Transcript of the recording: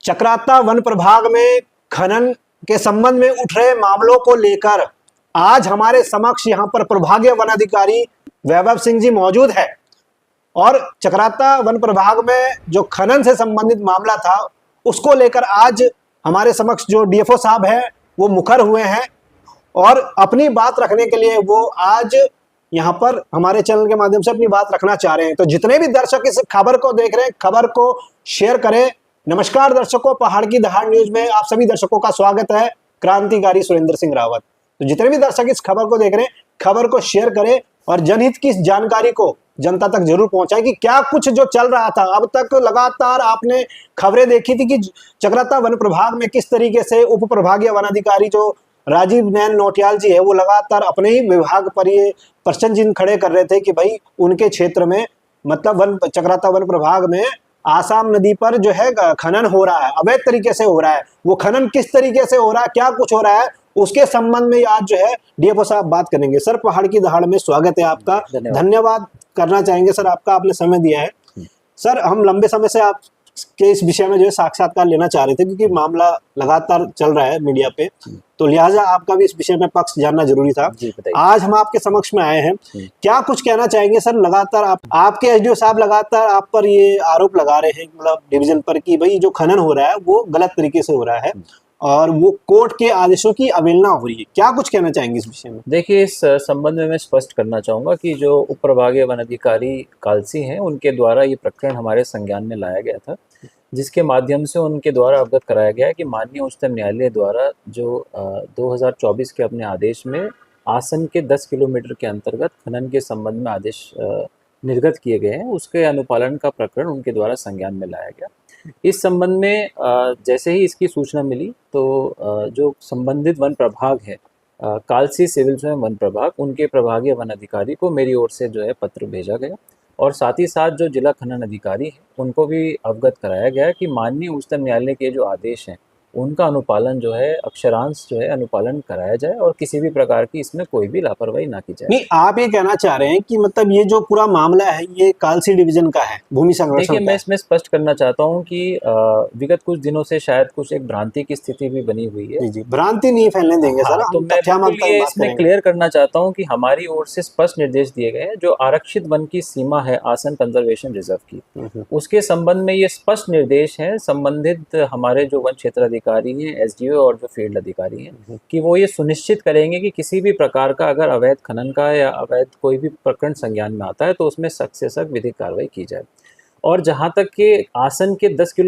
Chakrata one प्रभाग में खनन के संबंध में उठ रहे मामलों को लेकर आज हमारे समक्ष यहां पर प्रभागीय वन अधिकारी वैभव सिंह जी मौजूद है और चक्राता वन प्रभाग में जो खनन से संबंधित मामला था उसको लेकर आज हमारे समक्ष जो डीएफओ साहब हैं वो मुखर हुए हैं और अपनी बात रखने के लिए वो आज यहाँ पर हमारे चैनल के माध्यम से अपनी बात रखना चाह रहे हैं। तो जितने भी दर्शक इस खबर को देख रहे हैं, खबर को शेयर करें। नमस्कार दर्शकों, पहाड़ की दहाड़ न्यूज में आप सभी दर्शकों का स्वागत है। क्रांतिकारी सुरेंद्र सिंह रावत। तो जितने भी दर्शक इस खबर को देख रहे हैं, खबर को शेयर करें और जनहित की जानकारी को जनता तक जरूर पहुंचाएं कि क्या कुछ जो चल रहा था। अब तक लगातार आपने खबरें देखी थी कि चक्राता वन प्रभाग में किस तरीके से उप प्रभागीय वन अधिकारी जो राजीव नैन नौटियाल जी है वो लगातार अपने ही विभाग पर ये प्रश्न चिन्ह खड़े कर रहे थे कि भाई उनके क्षेत्र में मतलब चक्राता वन प्रभाग में आसाम नदी पर जो है खनन हो रहा है, अवैध तरीके से हो रहा है। वो खनन किस तरीके से हो रहा है, क्या कुछ हो रहा है, उसके संबंध में आज जो है डीएफओ साहब बात करेंगे। सर, पहाड़ की दहाड़ में स्वागत है आपका। धन्यवाद करना चाहेंगे सर, आपका आपने समय दिया है। सर, हम लंबे समय से आप के इस विषय में जो है साक्षात्कार लेना चाह रहे थे क्योंकि मामला लगातार चल रहा है मीडिया पे, तो लिहाजा आपका भी इस विषय में पक्ष जानना जरूरी था। आज हम आपके समक्ष में आए हैं, क्या कुछ कहना चाहेंगे सर? लगातार आपके एसडीओ साहब लगातार आप पर ये आरोप लगा रहे हैं मतलब डिवीजन पर कि भाई जो खनन हो रहा है वो गलत तरीके से हो रहा है और वो कोर्ट के आदेशों की अवहेलना हो रही है। क्या कुछ कहना चाहेंगे इस विषय में? देखिए, इस संबंध में मैं स्पष्ट करना चाहूँगा कि जो उप प्रभागीय वन अधिकारी कालसी हैं उनके द्वारा ये प्रकरण हमारे संज्ञान में लाया गया था, जिसके माध्यम से उनके द्वारा अवगत कराया गया है कि माननीय उच्चतम न्यायालय द्वारा जो 2024 के अपने आदेश में आसन के 10 किलोमीटर के अंतर्गत खनन के संबंध में आदेश निर्गत किए गए हैं, उसके अनुपालन का प्रकरण उनके द्वारा संज्ञान में लाया गया। इस संबंध में जैसे ही इसकी सूचना मिली तो जो संबंधित वन प्रभाग है, कालसी सिविल स्वयं वन प्रभाग, उनके प्रभागीय वन अधिकारी को मेरी ओर से जो है पत्र भेजा गया और साथ ही साथ जो जिला खनन अधिकारी हैं उनको भी अवगत कराया गया कि माननीय उच्चतम न्यायालय के जो आदेश हैं उनका अनुपालन जो है अक्षरांश जो है अनुपालन कराया जाए और किसी भी प्रकार की इसमें कोई भी लापरवाही ना की जाए। नहीं, आप ये कहना चाह रहे हैं कि मतलब ये जो पूरा मामला है ये कालसी डिवीजन का है, भूमि संरक्षण। देखिए, मैं इसमें स्पष्ट करना चाहता हूं कि विगत कुछ दिनों से शायद कुछ एक भ्रांति की स्थिति भी बनी हुई है। जी, भ्रांति नहीं फैलने देंगे सर। तो मैं इसमें क्लियर करना चाहता हूं कि हमारी ओर से स्पष्ट निर्देश दिए गए हैं। जो आरक्षित वन की सीमा है आसन कंजर्वेशन रिजर्व की, उसके संबंध में ये स्पष्ट निर्देश है संबंधित हमारे जो वन क्षेत्र अधिकारी हैं, एसडीओ और जो फील्ड अधिकारी हैं, कि वो ये सुनिश्चित करेंगे कि किसी भी प्रकार का अगर अवैध खनन का या अवैध कोई भी प्रकरण संज्ञान में आता है तो उसमें सख्त से सख्त विधिक कार्रवाई की जाए। और जहां तक कि आसन के 10 किलो